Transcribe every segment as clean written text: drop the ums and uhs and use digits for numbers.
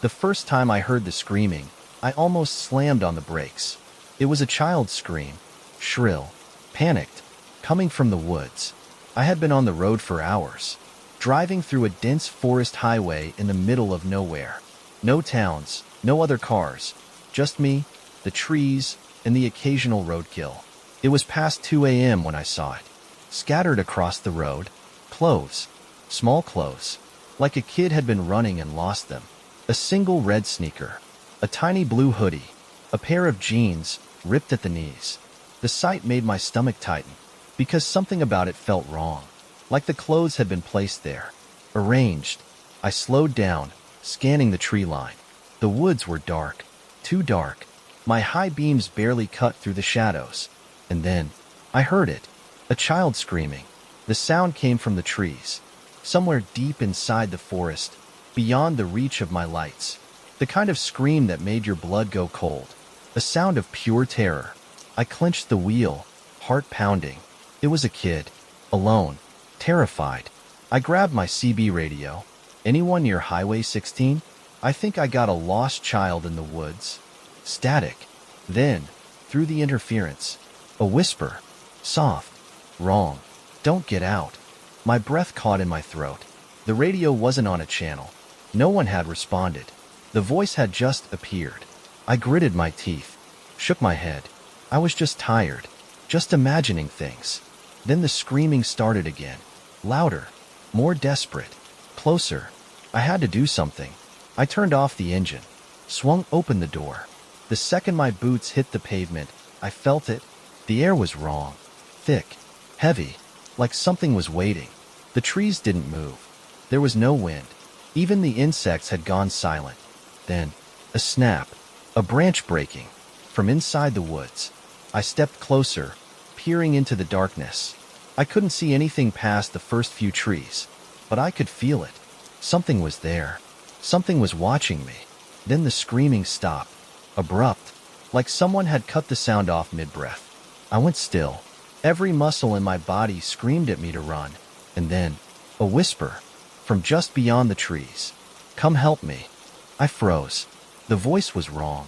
The first time I heard the screaming, I almost slammed on the brakes. It was a child's scream, shrill, panicked, coming from the woods. I had been on the road for hours, driving through a dense forest highway in the middle of nowhere. No towns, no other cars, just me, the trees, and the occasional roadkill. It was past 2 a.m. when I saw it. Scattered across the road, clothes, small clothes, like a kid had been running and lost them. A single red sneaker, a tiny blue hoodie, a pair of jeans ripped at the knees. The sight made my stomach tighten, because something about it felt wrong, like the clothes had been placed there, arranged. I slowed down, scanning the tree line. The woods were dark, too dark. My high beams barely cut through the shadows. And then, I heard it, a child screaming. The sound came from the trees, somewhere deep inside the forest, beyond the reach of my lights. The kind of scream that made your blood go cold. A sound of pure terror. I clenched the wheel, heart pounding. It was a kid, alone, terrified. I grabbed my CB radio. Anyone near Highway 16? I think I got a lost child in the woods. Static. Then, through the interference, a whisper. Soft. Wrong. Don't get out. My breath caught in my throat. The radio wasn't on a channel. No one had responded. The voice had just appeared. I gritted my teeth, shook my head. I was just tired, just imagining things. Then the screaming started again. Louder, more desperate, closer. I had to do something. I turned off the engine, swung open the door. The second my boots hit the pavement, I felt it. The air was wrong, thick, heavy, like something was waiting. The trees didn't move. There was no wind. Even the insects had gone silent. Then, a snap, a branch breaking. From inside the woods, I stepped closer, peering into the darkness. I couldn't see anything past the first few trees, but I could feel it. Something was there. Something was watching me. Then the screaming stopped, abrupt, like someone had cut the sound off mid-breath. I went still. Every muscle in my body screamed at me to run. And then, a whisper, from just beyond the trees. Come help me. I froze. The voice was wrong.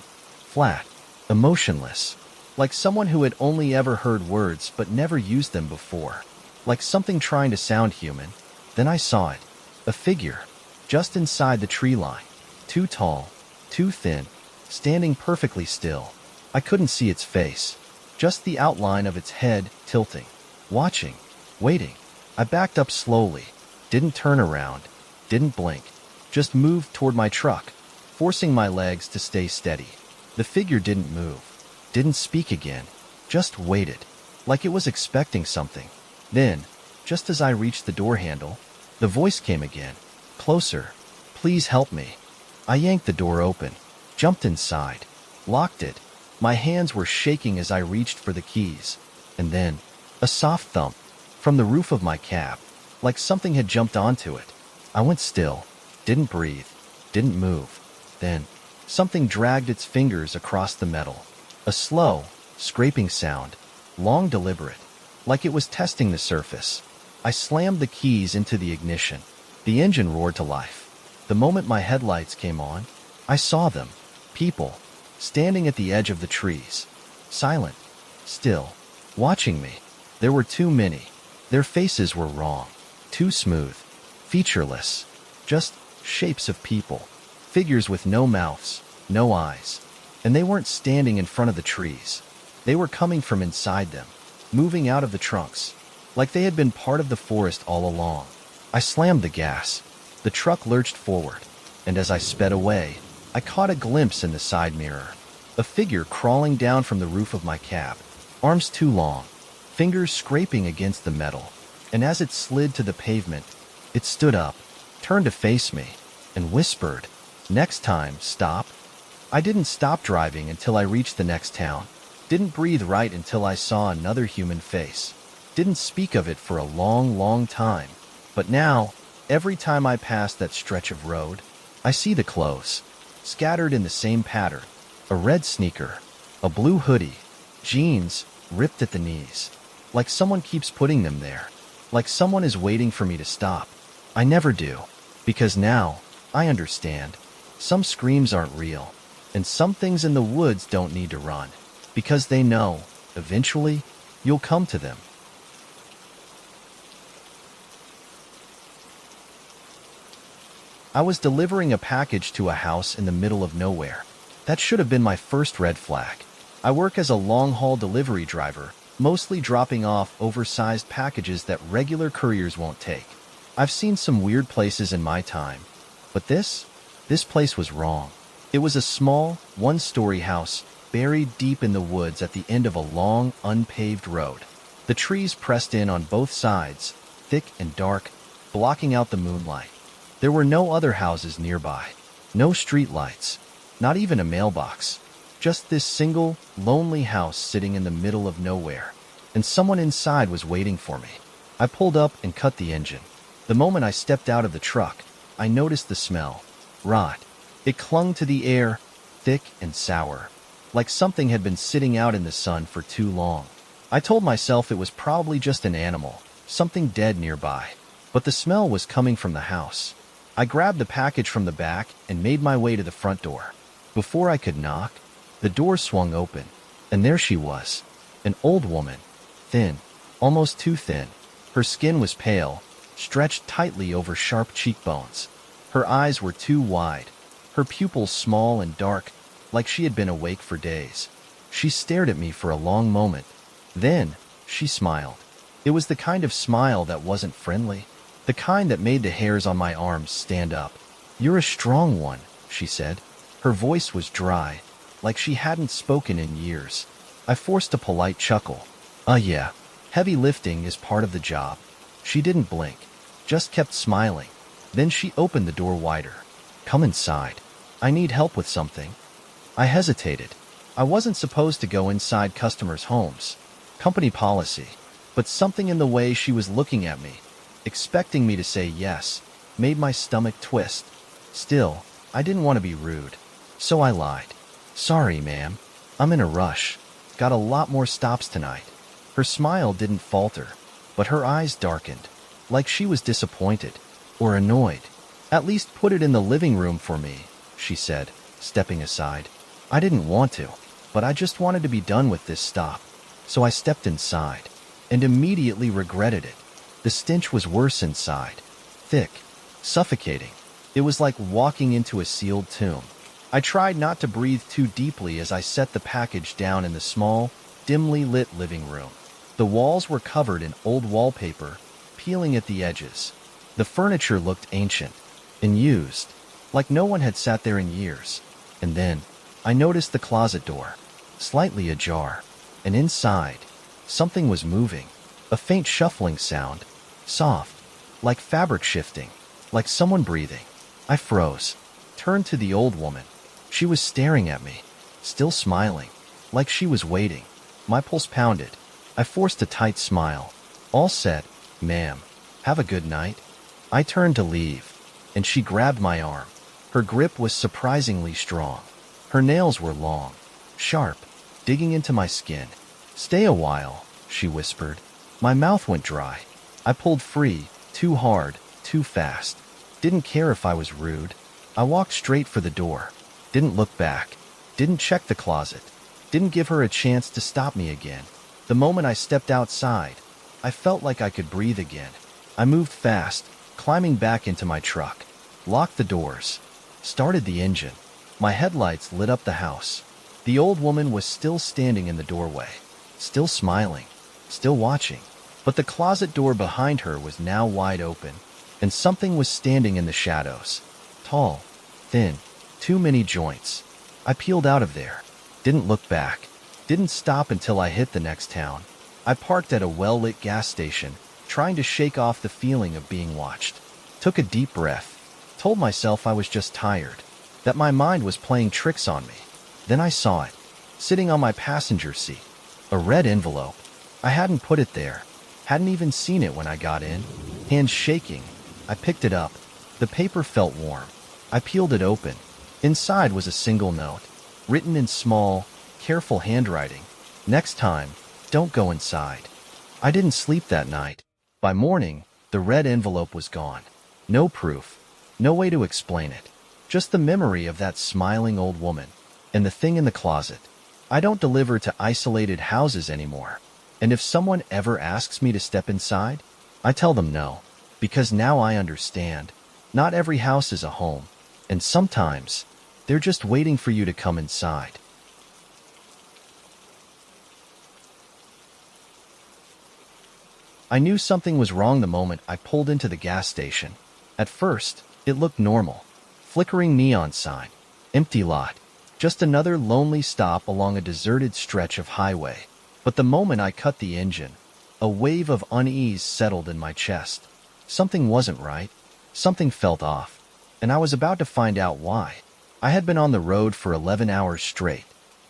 Flat. Emotionless. Like someone who had only ever heard words but never used them before. Like something trying to sound human. Then I saw it. A figure. Just inside the tree line. Too tall. Too thin. Standing perfectly still. I couldn't see its face. Just the outline of its head tilting. Watching. Waiting. I backed up slowly. Didn't turn around. Didn't blink. Just moved toward my truck, forcing my legs to stay steady. The figure didn't move. Didn't speak again. Just waited. Like it was expecting something. Then, just as I reached the door handle, the voice came again. Closer. Please help me. I yanked the door open. Jumped inside. Locked it. My hands were shaking as I reached for the keys. And then, a soft thump from the roof of my cab, like something had jumped onto it. I went still, didn't breathe, didn't move. Then, something dragged its fingers across the metal. A slow, scraping sound, long deliberate, like it was testing the surface. I slammed the keys into the ignition. The engine roared to life. The moment my headlights came on, I saw them. People, standing at the edge of the trees. Silent, still, watching me. There were too many. Their faces were wrong. Too smooth, featureless, just shapes of people, figures with no mouths, no eyes. And they weren't standing in front of the trees. They were coming from inside them, moving out of the trunks, like they had been part of the forest all along. I slammed the gas. The truck lurched forward, and as I sped away, I caught a glimpse in the side mirror. A figure crawling down from the roof of my cab, arms too long, fingers scraping against the metal. And as it slid to the pavement, it stood up, turned to face me, and whispered, "Next time, stop." I didn't stop driving until I reached the next town. Didn't breathe right until I saw another human face. Didn't speak of it for a long, long time. But now, every time I pass that stretch of road, I see the clothes, scattered in the same pattern. A red sneaker, a blue hoodie, jeans ripped at the knees. Like someone keeps putting them there. Like someone is waiting for me to stop. I never do. Because now, I understand. Some screams aren't real, and some things in the woods don't need to run, because they know, eventually, you'll come to them. I was delivering a package to a house in the middle of nowhere. That should have been my first red flag. I work as a long-haul delivery driver, mostly dropping off oversized packages that regular couriers won't take. I've seen some weird places in my time, but this place was wrong. It was a small, one-story house buried deep in the woods at the end of a long, unpaved road. The trees pressed in on both sides, thick and dark, blocking out the moonlight. There were no other houses nearby, no street lights, not even a mailbox. Just this single, lonely house sitting in the middle of nowhere, and someone inside was waiting for me. I pulled up and cut the engine. The moment I stepped out of the truck, I noticed the smell. Rot. It clung to the air, thick and sour, like something had been sitting out in the sun for too long. I told myself it was probably just an animal, something dead nearby, but the smell was coming from the house. I grabbed the package from the back and made my way to the front door. Before I could knock, the door swung open, and there she was, an old woman, thin, almost too thin. Her skin was pale, stretched tightly over sharp cheekbones. Her eyes were too wide, her pupils small and dark, like she had been awake for days. She stared at me for a long moment. Then, she smiled. It was the kind of smile that wasn't friendly, the kind that made the hairs on my arms stand up. "You're a strong one," she said. Her voice was dry, like she hadn't spoken in years. I forced a polite chuckle. Yeah, heavy lifting is part of the job." She didn't blink, just kept smiling. Then she opened the door wider. "Come inside. I need help with something." I hesitated. I wasn't supposed to go inside customers' homes. Company policy. But something in the way she was looking at me, expecting me to say yes, made my stomach twist. Still, I didn't want to be rude, so I lied. "Sorry, ma'am. I'm in a rush. Got a lot more stops tonight." Her smile didn't falter, but her eyes darkened, like she was disappointed or annoyed. "At least put it in the living room for me," she said, stepping aside. I didn't want to, but I just wanted to be done with this stop. So I stepped inside, and immediately regretted it. The stench was worse inside. Thick, suffocating. It was like walking into a sealed tomb. I tried not to breathe too deeply as I set the package down in the small, dimly lit living room. The walls were covered in old wallpaper, peeling at the edges. The furniture looked ancient and used, like no one had sat there in years. And then, I noticed the closet door, slightly ajar, and inside, something was moving. A faint shuffling sound, soft, like fabric shifting, like someone breathing. I froze, turned to the old woman. She was staring at me, still smiling, like she was waiting. My pulse pounded. I forced a tight smile. "All set, ma'am. Have a good night." I turned to leave, and she grabbed my arm. Her grip was surprisingly strong. Her nails were long, sharp, digging into my skin. "Stay a while," she whispered. My mouth went dry. I pulled free, too hard, too fast. Didn't care if I was rude. I walked straight for the door. Didn't look back. Didn't check the closet. Didn't give her a chance to stop me again. The moment I stepped outside, I felt like I could breathe again. I moved fast, climbing back into my truck. Locked the doors. Started the engine. My headlights lit up the house. The old woman was still standing in the doorway, still smiling, still watching. But the closet door behind her was now wide open, and something was standing in the shadows. Tall, thin, too many joints. I peeled out of there. Didn't look back. Didn't stop until I hit the next town. I parked at a well-lit gas station, trying to shake off the feeling of being watched. Took a deep breath. Told myself I was just tired, that my mind was playing tricks on me. Then I saw it, sitting on my passenger seat. A red envelope. I hadn't put it there. Hadn't even seen it when I got in. Hands shaking, I picked it up. The paper felt warm. I peeled it open. Inside was a single note, written in small, careful handwriting. "Next time, don't go inside." I didn't sleep that night. By morning, the red envelope was gone. No proof. No way to explain it. Just the memory of that smiling old woman and the thing in the closet. I don't deliver to isolated houses anymore. And if someone ever asks me to step inside, I tell them no. Because now I understand. Not every house is a home. And sometimes, they're just waiting for you to come inside. I knew something was wrong the moment I pulled into the gas station. At first, it looked normal. Flickering neon sign. Empty lot. Just another lonely stop along a deserted stretch of highway. But the moment I cut the engine, a wave of unease settled in my chest. Something wasn't right. Something felt off. And I was about to find out why. I had been on the road for 11 hours straight.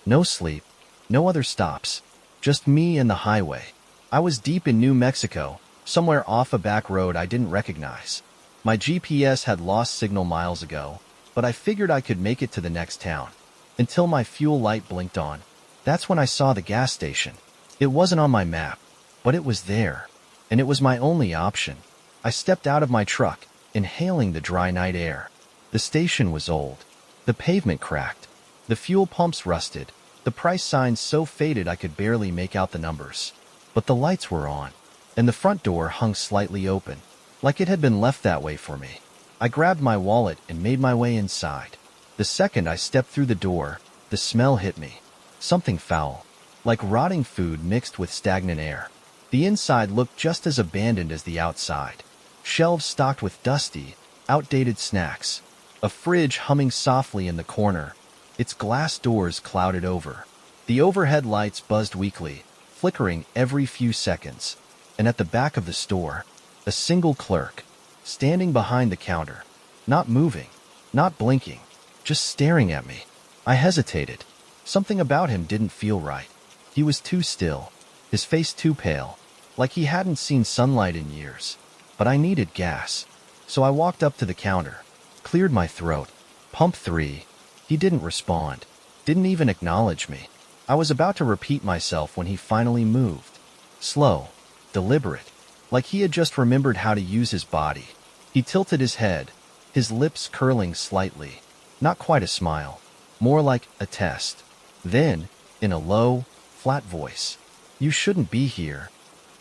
No sleep. No other stops. Just me and the highway. I was deep in New Mexico, somewhere off a back road I didn't recognize. My GPS had lost signal miles ago, but I figured I could make it to the next town. Until my fuel light blinked on. That's when I saw the gas station. It wasn't on my map, but it was there. And it was my only option. I stepped out of my truck, inhaling the dry night air. The station was old. The pavement cracked. The fuel pumps rusted. The price signs so faded I could barely make out the numbers. But the lights were on, and the front door hung slightly open, like it had been left that way for me. I grabbed my wallet and made my way inside. The second I stepped through the door, the smell hit me. Something foul, like rotting food mixed with stagnant air. The inside looked just as abandoned as the outside. Shelves stocked with dusty, outdated snacks. A fridge humming softly in the corner, its glass doors clouded over. The overhead lights buzzed weakly, flickering every few seconds, and at the back of the store, a single clerk, standing behind the counter, not moving, not blinking, just staring at me. I hesitated. Something about him didn't feel right. He was too still, his face too pale, like he hadn't seen sunlight in years. But I needed gas, so I walked up to the counter, cleared my throat. Pump 3. He didn't respond, didn't even acknowledge me. I was about to repeat myself when he finally moved. Slow, deliberate, like he had just remembered how to use his body. He tilted his head, his lips curling slightly. Not quite a smile, more like a test. Then, in a low, flat voice, "You shouldn't be here."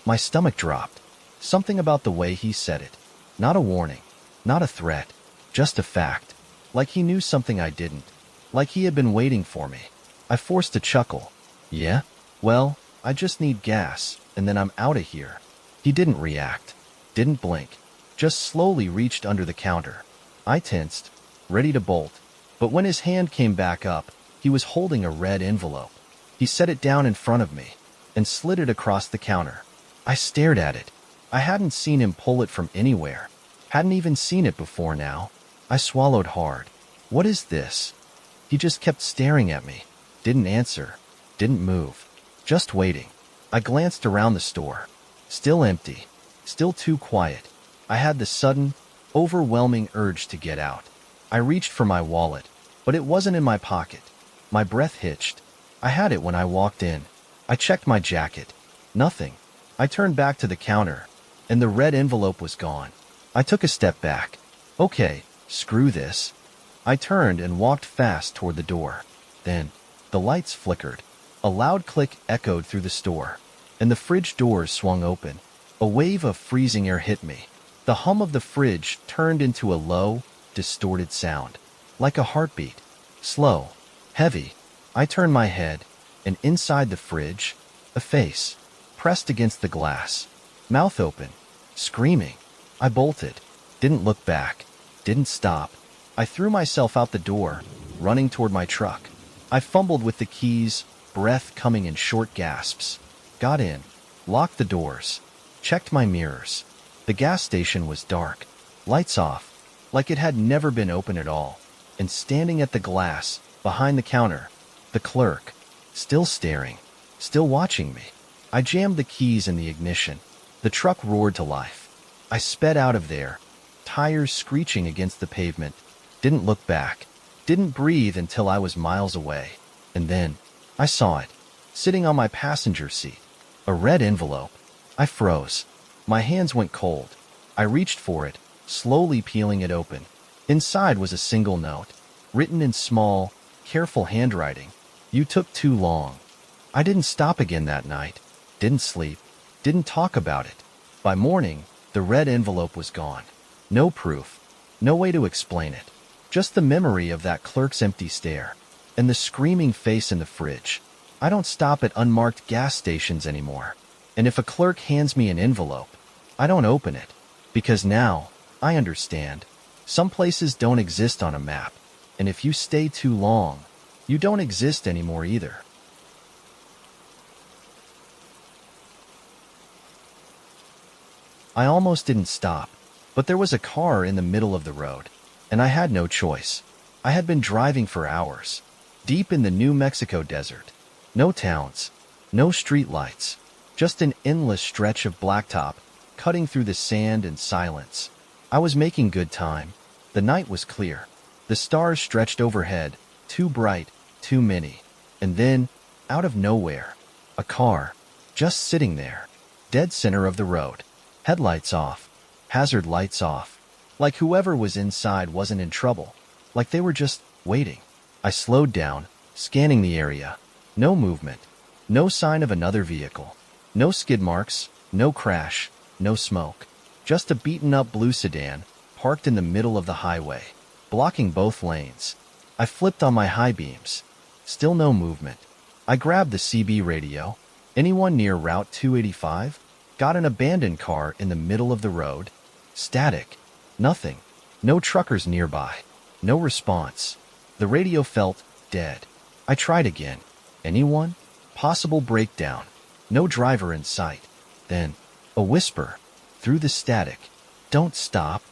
My stomach dropped. Something about the way he said it. Not a warning, not a threat, just a fact. Like he knew something I didn't. Like he had been waiting for me. I forced a chuckle. "Yeah? Well, I just need gas, and then I'm out of here." He didn't react, didn't blink, just slowly reached under the counter. I tensed, ready to bolt. But when his hand came back up, he was holding a red envelope. He set it down in front of me and slid it across the counter. I stared at it. I hadn't seen him pull it from anywhere. Hadn't even seen it before now. I swallowed hard. What is this? He just kept staring at me. Didn't answer. Didn't move. Just waiting. I glanced around the store. Still empty. Still too quiet. I had the sudden, overwhelming urge to get out. I reached for my wallet, but it wasn't in my pocket. My breath hitched. I had it when I walked in. I checked my jacket. Nothing. I turned back to the counter, and the red envelope was gone. I took a step back. Okay, screw this. I turned and walked fast toward the door. Then, the lights flickered. A loud click echoed through the store, and the fridge doors swung open. A wave of freezing air hit me. The hum of the fridge turned into a low, distorted sound, like a heartbeat. Slow, heavy. I turned my head, and inside the fridge, a face, pressed against the glass, mouth open, screaming. I bolted, didn't look back, didn't stop. I threw myself out the door, running toward my truck. I fumbled with the keys, breath coming in short gasps. Got in, locked the doors, checked my mirrors. The gas station was dark, lights off, like it had never been open at all. And standing at the glass, behind the counter, the clerk, still staring, still watching me. I jammed the keys in the ignition. The truck roared to life. I sped out of there, tires screeching against the pavement. Didn't look back, didn't breathe until I was miles away. And then, I saw it, sitting on my passenger seat. A red envelope. I froze. My hands went cold. I reached for it, slowly peeling it open. Inside was a single note, written in small, careful handwriting. You took too long. I didn't stop again that night. Didn't sleep. Didn't talk about it. By morning, the red envelope was gone. No proof. No way to explain it. Just the memory of that clerk's empty stare. And the screaming face in the fridge. I don't stop at unmarked gas stations anymore. And if a clerk hands me an envelope, I don't open it. Because now, I understand. Some places don't exist on a map. And if you stay too long, you don't exist anymore either. I almost didn't stop, but there was a car in the middle of the road, and I had no choice. I had been driving for hours, deep in the New Mexico desert. No towns, no street lights, just an endless stretch of blacktop cutting through the sand and silence. I was making good time. The night was clear. The stars stretched overhead, too bright, too many. And then, out of nowhere, a car, just sitting there, dead center of the road. Headlights off, hazard lights off, like whoever was inside wasn't in trouble, like they were just waiting. I slowed down, scanning the area. No movement, no sign of another vehicle, no skid marks, no crash, no smoke. Just a beaten-up blue sedan, parked in the middle of the highway, blocking both lanes. I flipped on my high beams. Still no movement. I grabbed the CB radio. Anyone near Route 285? Got an abandoned car in the middle of the road. Static. Nothing. No truckers nearby. No response. The radio felt dead. I tried again. Anyone? Possible breakdown. No driver in sight. Then, a whisper. Through the static. Don't stop.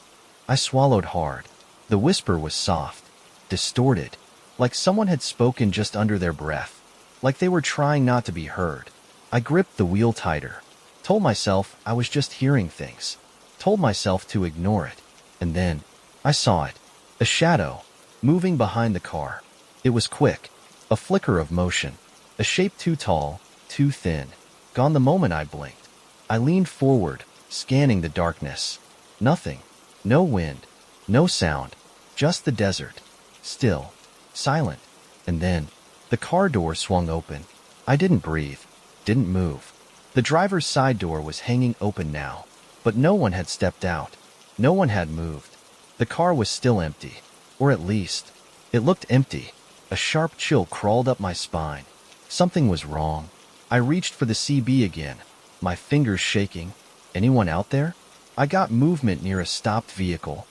I swallowed hard. The whisper was soft. Distorted. Like someone had spoken just under their breath. Like they were trying not to be heard. I gripped the wheel tighter. Told myself I was just hearing things. Told myself to ignore it. And then, I saw it. A shadow, moving behind the car. It was quick. A flicker of motion. A shape too tall, too thin. Gone the moment I blinked. I leaned forward, scanning the darkness. Nothing. No wind. No sound. Just the desert. Still. Silent. And then, the car door swung open. I didn't breathe. Didn't move. The driver's side door was hanging open now, but no one had stepped out. No one had moved. The car was still empty, or at least, it looked empty. A sharp chill crawled up my spine. Something was wrong. I reached for the CB again, my fingers shaking. Anyone out there? I got movement near a stopped vehicle.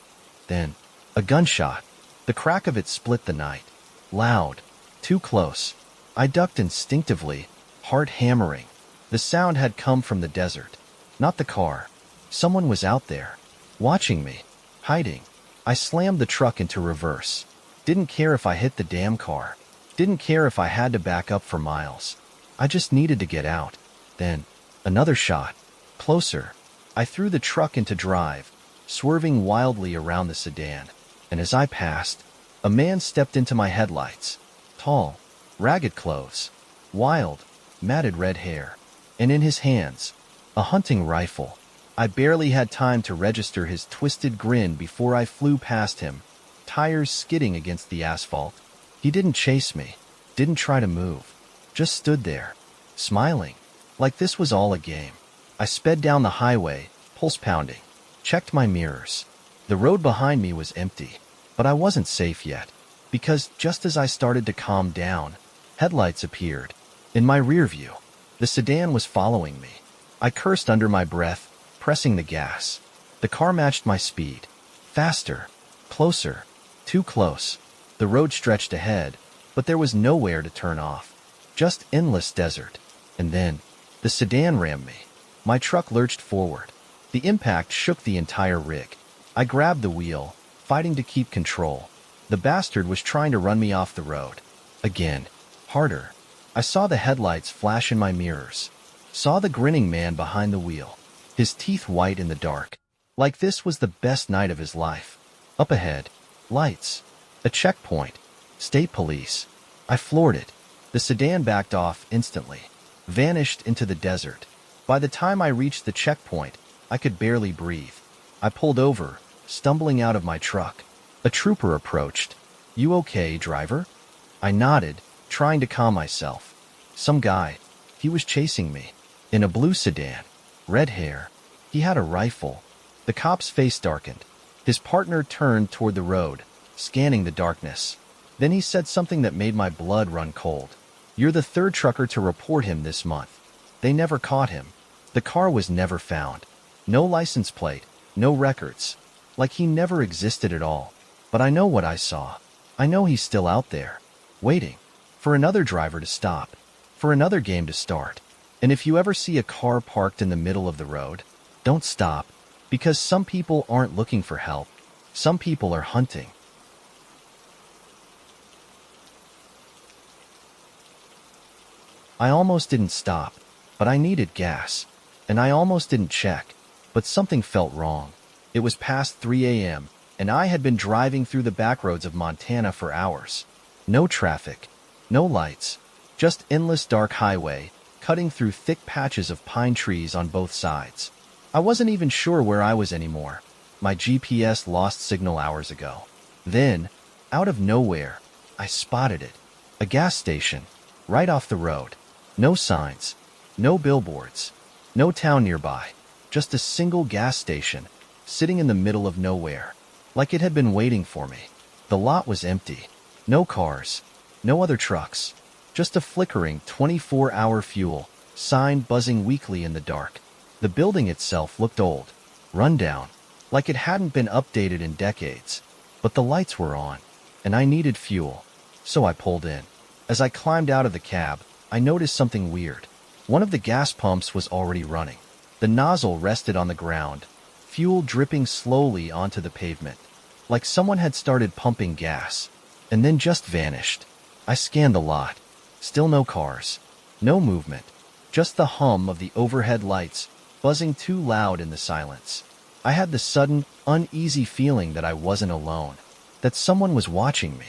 Then, a gunshot. The crack of it split the night. Loud. Too close. I ducked instinctively, heart hammering. The sound had come from the desert, not the car. Someone was out there, watching me, hiding. I slammed the truck into reverse. Didn't care if I hit the damn car. Didn't care if I had to back up for miles. I just needed to get out. Then, another shot. Closer. I threw the truck into drive, swerving wildly around the sedan. And as I passed, a man stepped into my headlights. Tall, ragged clothes, wild, matted red hair. And in his hands, a hunting rifle. I barely had time to register his twisted grin before I flew past him, tires skidding against the asphalt. He didn't chase me, didn't try to move, just stood there, smiling, like this was all a game. I sped down the highway, pulse pounding, checked my mirrors. The road behind me was empty, but I wasn't safe yet, because just as I started to calm down, headlights appeared. In my rear view, the sedan was following me. I cursed under my breath, pressing the gas. The car matched my speed. Faster. Closer. Too close. The road stretched ahead, but there was nowhere to turn off. Just endless desert. And then, the sedan rammed me. My truck lurched forward. The impact shook the entire rig. I grabbed the wheel, fighting to keep control. The bastard was trying to run me off the road. Again. Harder. I saw the headlights flash in my mirrors. Saw the grinning man behind the wheel. His teeth white in the dark. Like this was the best night of his life. Up ahead. Lights. A checkpoint. State police. I floored it. The sedan backed off instantly. Vanished into the desert. By the time I reached the checkpoint, I could barely breathe. I pulled over, stumbling out of my truck. A trooper approached. "You okay, driver?" I nodded, trying to calm myself. Some guy. He was chasing me. In a blue sedan. Red hair. He had a rifle. The cop's face darkened. His partner turned toward the road, scanning the darkness. Then he said something that made my blood run cold. "You're the third trucker to report him this month. They never caught him. The car was never found. No license plate, no records. Like he never existed at all. But I know what I saw. I know he's still out there, waiting for another driver to stop, for another game to start. And if you ever see a car parked in the middle of the road, don't stop, because some people aren't looking for help. Some people are hunting." I almost didn't stop, but I needed gas. And I almost didn't check, but something felt wrong. It was past 3 a.m., and I had been driving through the backroads of Montana for hours. No traffic, no lights, just endless dark highway, cutting through thick patches of pine trees on both sides. I wasn't even sure where I was anymore. My GPS lost signal hours ago. Then, out of nowhere, I spotted it. A gas station, right off the road. No signs, no billboards, no town nearby. Just a single gas station, sitting in the middle of nowhere. Like it had been waiting for me. The lot was empty. No cars. No other trucks. Just a flickering 24-hour fuel sign buzzing weakly in the dark. The building itself looked old, run down, like it hadn't been updated in decades. But the lights were on, and I needed fuel. So I pulled in. As I climbed out of the cab, I noticed something weird. One of the gas pumps was already running. The nozzle rested on the ground, fuel dripping slowly onto the pavement, like someone had started pumping gas, and then just vanished. I scanned the lot. Still no cars, no movement, just the hum of the overhead lights buzzing too loud in the silence. I had the sudden, uneasy feeling that I wasn't alone, that someone was watching me.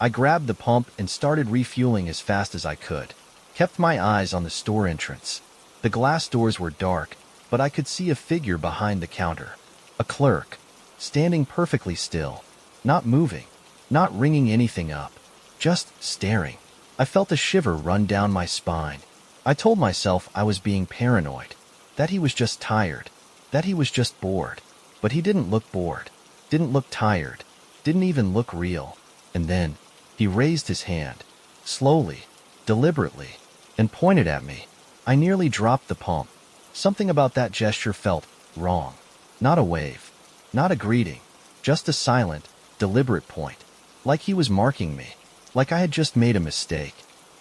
I grabbed the pump and started refueling as fast as I could. Kept my eyes on the store entrance. The glass doors were dark, but I could see a figure behind the counter. A clerk, standing perfectly still, not moving, not ringing anything up, just staring. I felt a shiver run down my spine. I told myself I was being paranoid, that he was just tired, that he was just bored. But he didn't look bored, didn't look tired, didn't even look real. And then, he raised his hand, slowly, deliberately, and pointed at me. I nearly dropped the pump. Something about that gesture felt wrong. Not a wave, not a greeting, just a silent, deliberate point. Like he was marking me, like I had just made a mistake.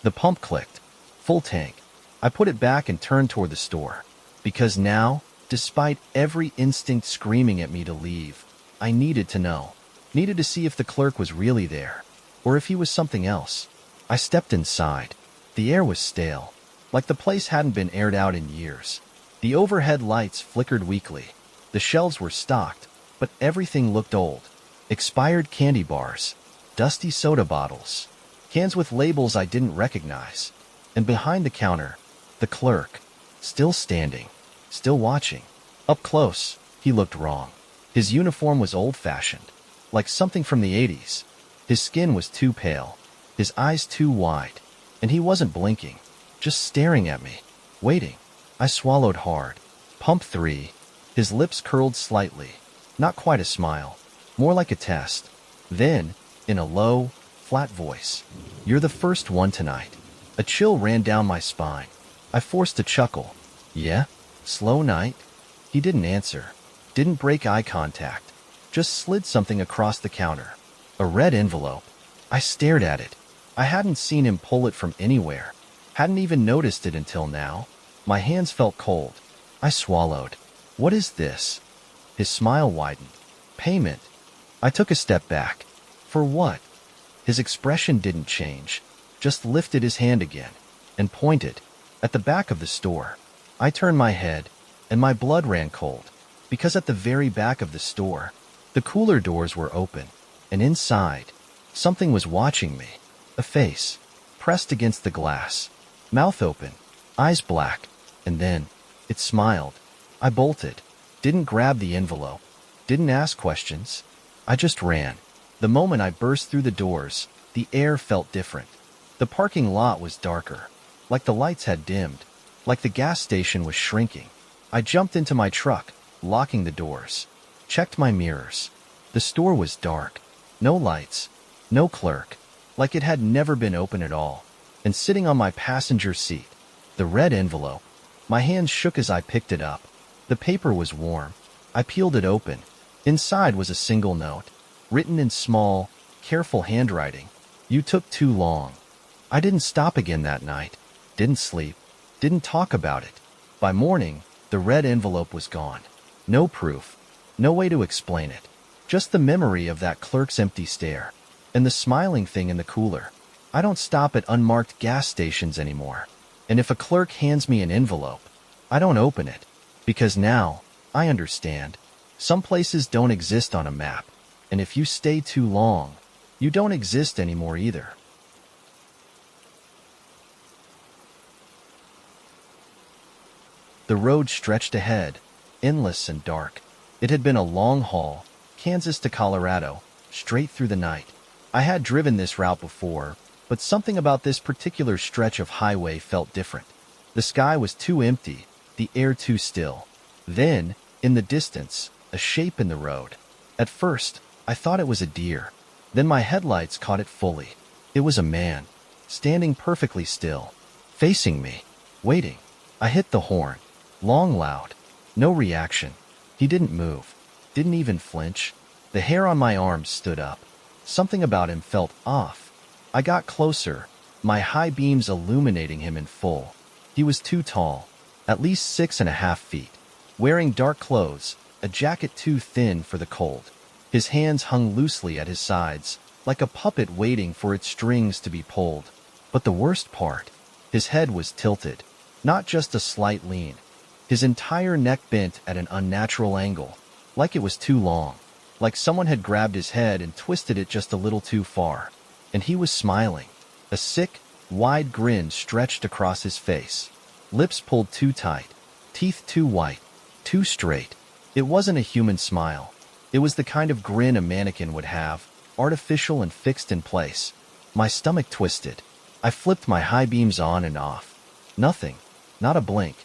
The pump clicked. Full tank. I put it back and turned toward the store. Because now, despite every instinct screaming at me to leave, I needed to know. Needed to see if the clerk was really there, or if he was something else. I stepped inside. The air was stale, like the place hadn't been aired out in years. The overhead lights flickered weakly. The shelves were stocked, but everything looked old. Expired candy bars, dusty soda bottles, cans with labels I didn't recognize. And behind the counter, the clerk, still standing, still watching. Up close, he looked wrong. His uniform was old-fashioned, like something from the 80s. His skin was too pale, his eyes too wide, and he wasn't blinking, just staring at me, waiting. I swallowed hard. Pump 3. His lips curled slightly, not quite a smile, more like a test. Then, in a low, flat voice, "You're the first one tonight." A chill ran down my spine. I forced a chuckle. "Yeah? Slow night?" He didn't answer, didn't break eye contact, just slid something across the counter. A red envelope. I stared at it. I hadn't seen him pull it from anywhere, hadn't even noticed it until now. My hands felt cold. I swallowed. "What is this?" His smile widened. "Payment." I took a step back. "For what?" His expression didn't change, just lifted his hand again and pointed at the back of the store. I turned my head, and my blood ran cold, because at the very back of the store, the cooler doors were open, and inside, something was watching me. A face, pressed against the glass, mouth open, eyes black, and then, it smiled. I bolted, didn't grab the envelope, didn't ask questions. I just ran. The moment I burst through the doors, the air felt different. The parking lot was darker, like the lights had dimmed, like the gas station was shrinking. I jumped into my truck, locking the doors. Checked my mirrors. The store was dark. No lights. No clerk. Like it had never been open at all. And sitting on my passenger seat, the red envelope. My hands shook as I picked it up. The paper was warm. I peeled it open. Inside was a single note, written in small, careful handwriting. You took too long. I didn't stop again that night. Didn't sleep. Didn't talk about it. By morning, the red envelope was gone. No proof. No way to explain it. Just the memory of that clerk's empty stare. And the smiling thing in the cooler. I don't stop at unmarked gas stations anymore. And if a clerk hands me an envelope, I don't open it. Because now, I understand. Some places don't exist on a map. And if you stay too long, you don't exist anymore either. The road stretched ahead, endless and dark. It had been a long haul, Kansas to Colorado, straight through the night. I had driven this route before, but something about this particular stretch of highway felt different. The sky was too empty, the air too still. Then, in the distance, a shape in the road. At first, I thought it was a deer. Then my headlights caught it fully. It was a man, standing perfectly still, facing me, waiting. I hit the horn. Long, loud. No reaction. He didn't move. Didn't even flinch. The hair on my arms stood up. Something about him felt off. I got closer, my high beams illuminating him in full. He was too tall, at least 6.5 feet, wearing dark clothes, a jacket too thin for the cold. His hands hung loosely at his sides, like a puppet waiting for its strings to be pulled. But the worst part, his head was tilted, not just a slight lean. His entire neck bent at an unnatural angle, like it was too long, like someone had grabbed his head and twisted it just a little too far. And he was smiling. A sick, wide grin stretched across his face. Lips pulled too tight, teeth too white, too straight. It wasn't a human smile. It was the kind of grin a mannequin would have, artificial and fixed in place. My stomach twisted. I flipped my high beams on and off. Nothing. Not a blink.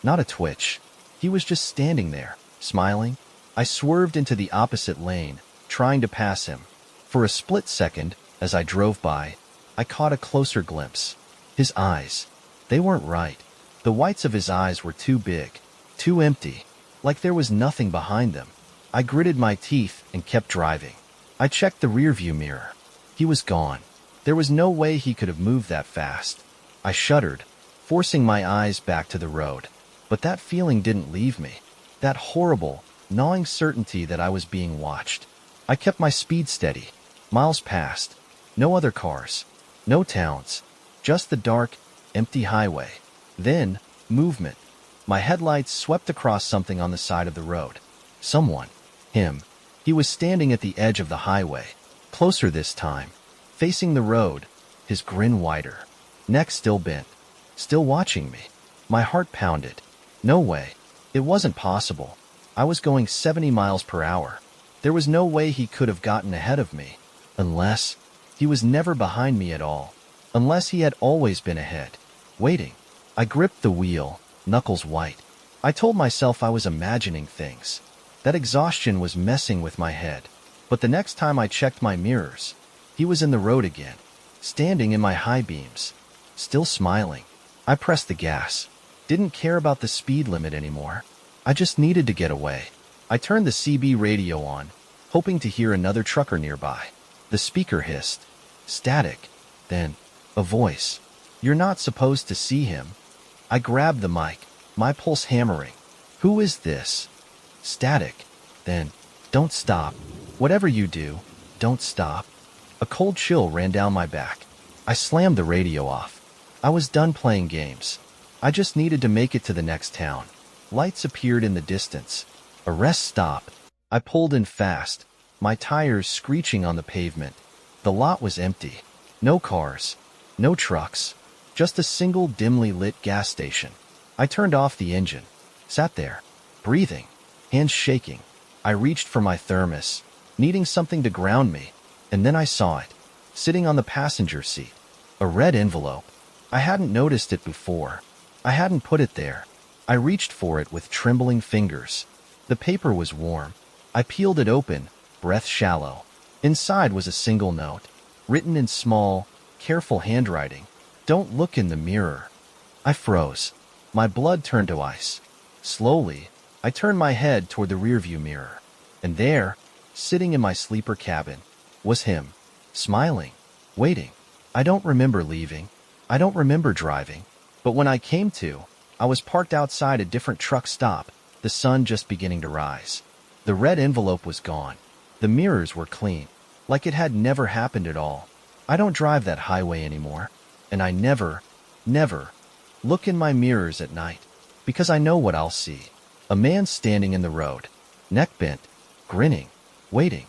Not a twitch. He was just standing there, smiling. I swerved into the opposite lane, trying to pass him. For a split second, as I drove by, I caught a closer glimpse. His eyes. They weren't right. The whites of his eyes were too big, too empty, like there was nothing behind them. I gritted my teeth and kept driving. I checked the rearview mirror. He was gone. There was no way he could have moved that fast. I shuddered, forcing my eyes back to the road. But that feeling didn't leave me. That horrible, gnawing certainty that I was being watched. I kept my speed steady. Miles passed. No other cars. No towns. Just the dark, empty highway. Then, movement. My headlights swept across something on the side of the road. Someone. Him. He was standing at the edge of the highway. Closer this time. Facing the road. His grin wider. Neck still bent. Still watching me. My heart pounded. No way. It wasn't possible. I was going 70 miles per hour. There was no way he could have gotten ahead of me. Unless he was never behind me at all. Unless he had always been ahead, waiting. I gripped the wheel, knuckles white. I told myself I was imagining things. That exhaustion was messing with my head. But the next time I checked my mirrors, he was in the road again, standing in my high beams, still smiling. I pressed the gas. Didn't care about the speed limit anymore. I just needed to get away. I turned the CB radio on, hoping to hear another trucker nearby. The speaker hissed. Static. Then, a voice. You're not supposed to see him. I grabbed the mic, my pulse hammering. Who is this? Static. Then, don't stop. Whatever you do, don't stop. A cold chill ran down my back. I slammed the radio off. I was done playing games. I just needed to make it to the next town. Lights appeared in the distance. A rest stop. I pulled in fast, my tires screeching on the pavement. The lot was empty. No cars. No trucks. Just a single dimly lit gas station. I turned off the engine. Sat there, breathing, hands shaking. I reached for my thermos, needing something to ground me. And then I saw it, sitting on the passenger seat. A red envelope. I hadn't noticed it before. I hadn't put it there. I reached for it with trembling fingers. The paper was warm. I peeled it open, breath shallow. Inside was a single note, written in small, careful handwriting. Don't look in the mirror. I froze. My blood turned to ice. Slowly, I turned my head toward the rearview mirror. And there, sitting in my sleeper cabin, was him, smiling, waiting. I don't remember leaving. I don't remember driving. But when I came to, I was parked outside a different truck stop, the sun just beginning to rise. The red envelope was gone. The mirrors were clean, like it had never happened at all. I don't drive that highway anymore, and I never look in my mirrors at night, because I know what I'll see. A man standing in the road, neck bent, grinning, waiting.